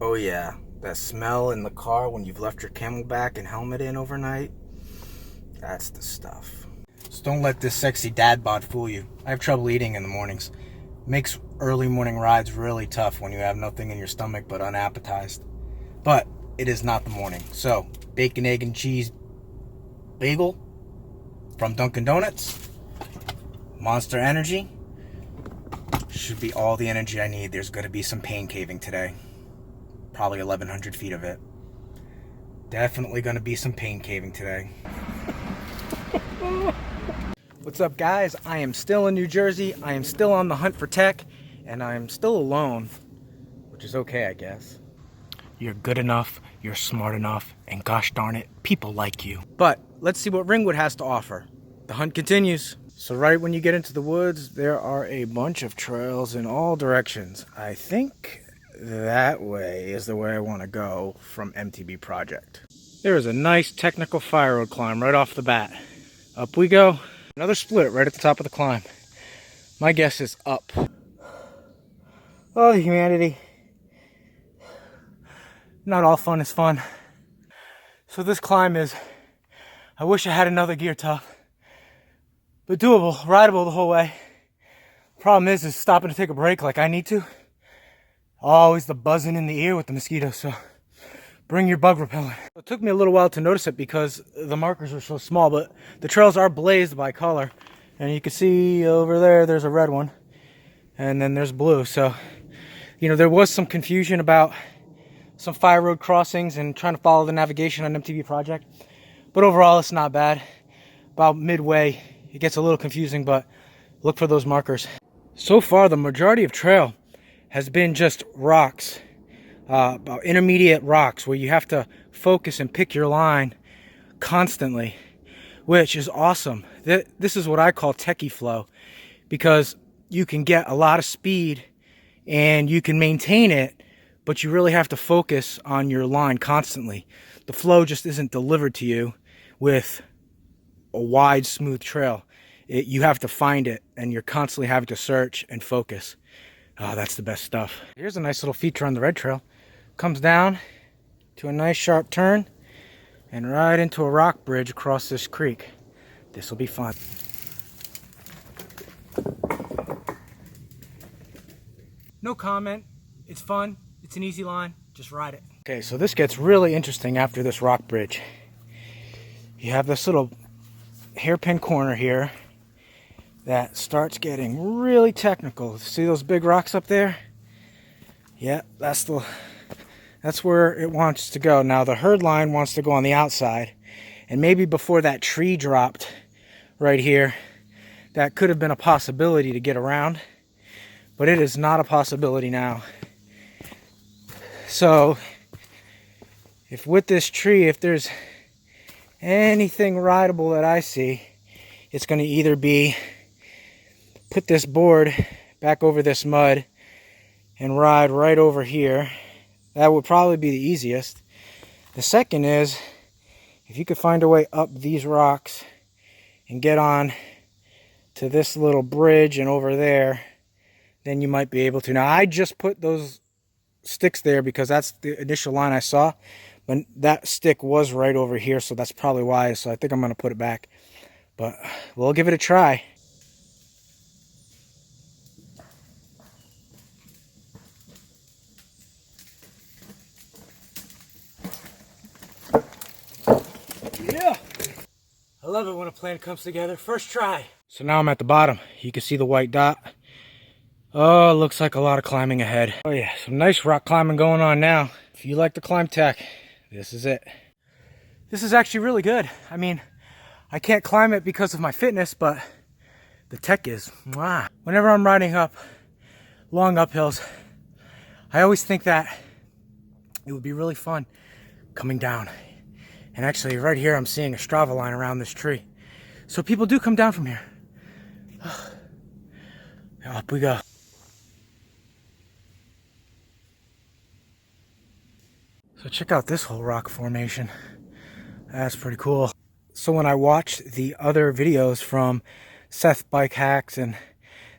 Oh yeah, that smell in the car when you've left your Camelback and helmet in overnight, that's the stuff. So don't let this sexy dad bod fool you. I have trouble eating in the mornings. Makes early morning rides really tough when you have nothing in your stomach but unappetized. But it is not the morning. So, bacon, egg, and cheese bagel from Dunkin' Donuts. Monster Energy. Should be all the energy I need. There's going to be some pain caving today. Probably 1,100 feet of it. Definitely going to be some pain caving today. What's up, guys? I am still in New Jersey. I am still on the hunt for tech. And I am still alone. Which is okay, I guess. You're good enough. You're smart enough. And gosh darn it, people like you. But let's see what Ringwood has to offer. The hunt continues. So right when you get into the woods, there are a bunch of trails in all directions. I think that way is the way I want to go from MTB Project. There is a nice technical fire road climb right off the bat. Up we go. Another split right at the top of the climb. My guess is up. Oh, humanity. Not all fun is fun. So this climb is, I wish I had another gear tub. But doable, rideable the whole way. Problem is stopping to take a break like I need to. Always the buzzing in the ear with the mosquitoes, so bring your bug repellent. It took me a little while to notice it because the markers are so small, but the trails are blazed by color. And you can see over there, there's a red one. And then there's blue. So, you know, there was some confusion about some fire road crossings and trying to follow the navigation on MTB Project. But overall, it's not bad. About midway, it gets a little confusing, but look for those markers. So far, the majority of trail has been just rocks, about intermediate rocks where you have to focus and pick your line constantly, which is awesome. This is what I call techie flow, because you can get a lot of speed and you can maintain it, but you really have to focus on your line constantly. The flow just isn't delivered to you with a wide, smooth trail. You have to find it, and you're constantly having to search and focus. Oh, that's the best stuff. Here's a nice little feature on the red trail. Comes down to a nice sharp turn and right into a rock bridge across this creek. This will be fun. No comment. It's fun. It's an easy line. Just ride it. Okay, so this gets really interesting after this rock bridge. You have this little hairpin corner here that starts getting really technical. See those big rocks up there? Yeah, that's where it wants to go. Now the herd line wants to go on the outside, and maybe before that tree dropped right here, that could have been a possibility to get around, but it is not a possibility now. So if with this tree, if there's anything rideable that I see, it's going to either be put this board back over this mud and ride right over here. That would probably be the easiest. The second is, if you could find a way up these rocks and get on to this little bridge and over there, then you might be able to. Now, I just put those sticks there because that's the initial line I saw. But that stick was right over here, so that's probably why. So I think I'm going to put it back. But we'll give it a try. Yeah! I love it when a plan comes together. First try. So now I'm at the bottom. You can see the white dot. Oh, looks like a lot of climbing ahead. Oh yeah, some nice rock climbing going on now. If you like the climb tech, this is it. This is actually really good. I mean, I can't climb it because of my fitness, but the tech is mwah. Whenever I'm riding up long uphills, I always think that it would be really fun coming down. And actually right here I'm seeing a Strava line around this tree. So people do come down from here. Up we go. So check out this whole rock formation. That's pretty cool. So when I watched the other videos from Seth Bike Hacks and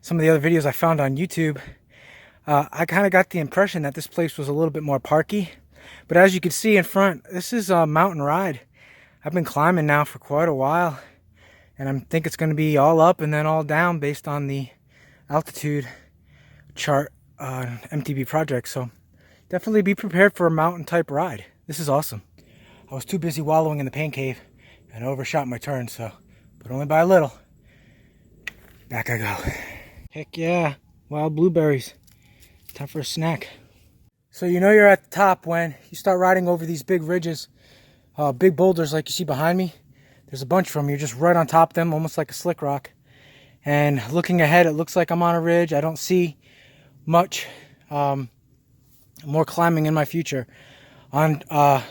some of the other videos I found on YouTube, I kind of got the impression that this place was a little bit more parky. But as you can see in front, this is a mountain ride. I've been climbing now for quite a while. And I think it's going to be all up and then all down based on the altitude chart on MTB Project. So definitely be prepared for a mountain type ride. This is awesome. I was too busy wallowing in the pain cave and overshot my turn, but only by a little. Back I go. Heck yeah, wild blueberries. Time for a snack. So you know you're at the top when you start riding over these big ridges, big boulders like you see behind me. There's a bunch of them. You're just right on top of them, almost like a slick rock. And looking ahead, it looks like I'm on a ridge. I don't see much more climbing in my future. On Mountain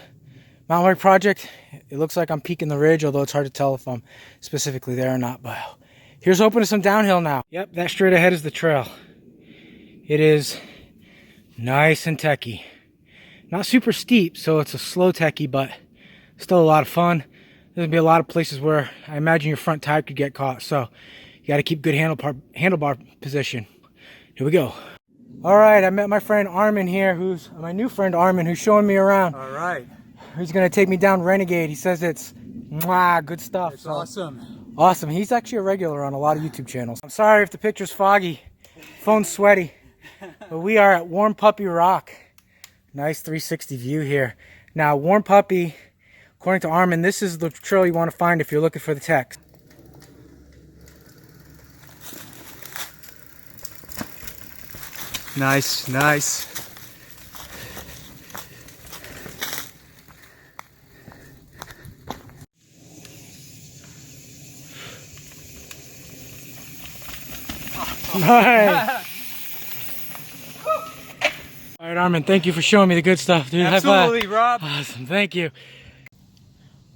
Bike Project, it looks like I'm peaking the ridge, although it's hard to tell if I'm specifically there or not. But here's hoping to some downhill now. Yep, that straight ahead is the trail. It is nice and techy. Not super steep, so it's a slow techy, but still a lot of fun. There's going to be a lot of places where I imagine your front tire could get caught, so you got to keep good handlebar position. Here we go. All right, I met my friend Armin here, who's my new friend Armin, who's showing me around. All right. He's going to take me down Renegade. He says it's good stuff. It's awesome. Awesome. He's actually a regular on a lot of YouTube channels. I'm sorry if the picture's foggy. Phone's sweaty. But we are at Warm Puppy Rock. Nice 360 view here. Now, Warm Puppy, according to Armin, this is the trail you want to find if you're looking for the text. Nice, nice. Nice. All right, Armin, thank you for showing me the good stuff, dude. Absolutely, Rob. Awesome, thank you.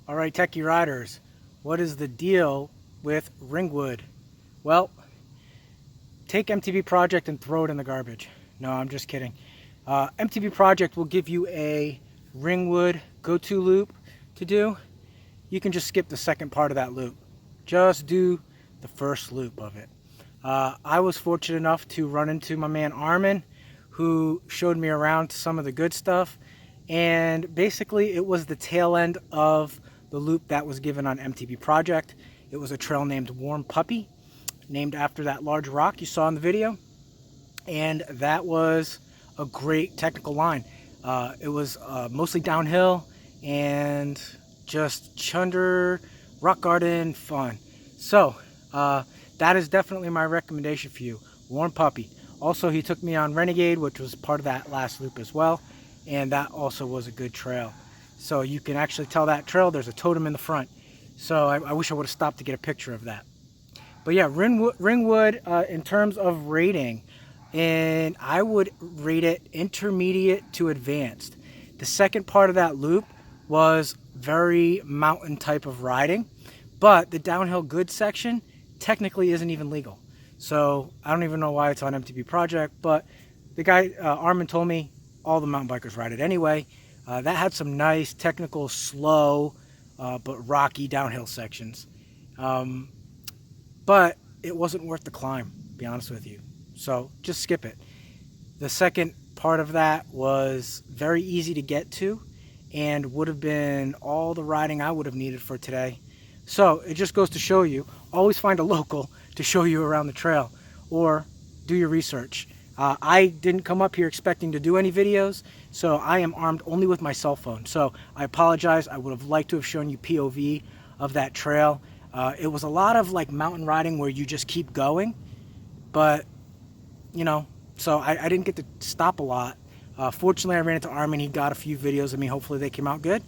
All right, Techy riders, what is the deal with Ringwood? Well, take MTB Project and throw it in the garbage. No, I'm just kidding. MTB Project will give you a Ringwood go-to loop to do. You can just skip the second part of that loop. Just do the first loop of it. I was fortunate enough to run into my man Armin, who showed me around to some of the good stuff. And basically it was the tail end of the loop that was given on MTB Project. It was a trail named Warm Puppy, named after that large rock you saw in the video. And that was a great technical line. It was mostly downhill and just chunder, rock garden fun. So that is definitely my recommendation for you, Warm Puppy. Also, he took me on Renegade, which was part of that last loop as well, and that also was a good trail. So you can actually tell that trail, there's a totem in the front. So I wish I would have stopped to get a picture of that. But yeah, Ringwood in terms of rating, and I would rate it intermediate to advanced. The second part of that loop was very mountain type of riding, but the downhill good section technically isn't even legal. So I don't even know why it's on MTB Project, but the guy, Armin, told me all the mountain bikers ride it anyway. That had some nice technical, slow, but rocky downhill sections. But it wasn't worth the climb, to be honest with you. So just skip it. The second part of that was very easy to get to and would have been all the riding I would have needed for today. So it just goes to show you, always find a local to show you around the trail or do your research. I didn't come up here expecting to do any videos, so I am armed only with my cell phone. So I apologize. I would have liked to have shown you POV of that trail. It was a lot of like mountain riding where you just keep going, but you know, so I didn't get to stop a lot. Fortunately, I ran into Armin. He got a few videos of me. Hopefully they came out good.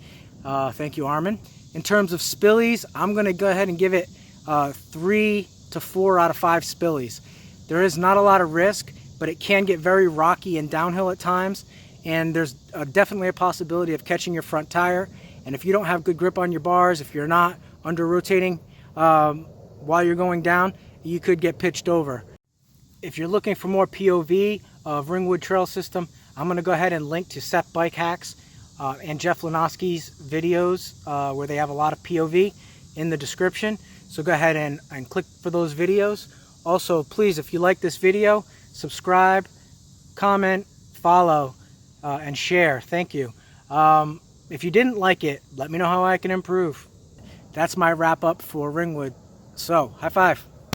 Thank you, Armin. In terms of spillies, I'm going to go ahead and give it 3 to 4 out of 5 spillies. There is not a lot of risk, but it can get very rocky and downhill at times, and there's definitely a possibility of catching your front tire. And if you don't have good grip on your bars, if you're not under rotating while you're going down, you could get pitched over. If you're looking for more POV of Ringwood Trail System, I'm going to go ahead and link to Seth Bike Hacks and Jeff Lenoski's videos where they have a lot of POV in the description. So go ahead and click for those videos. Also, please, if you like this video, subscribe, comment, follow, and share. Thank you. If you didn't like it, let me know how I can improve. That's my wrap up for Ringwood. So, high five.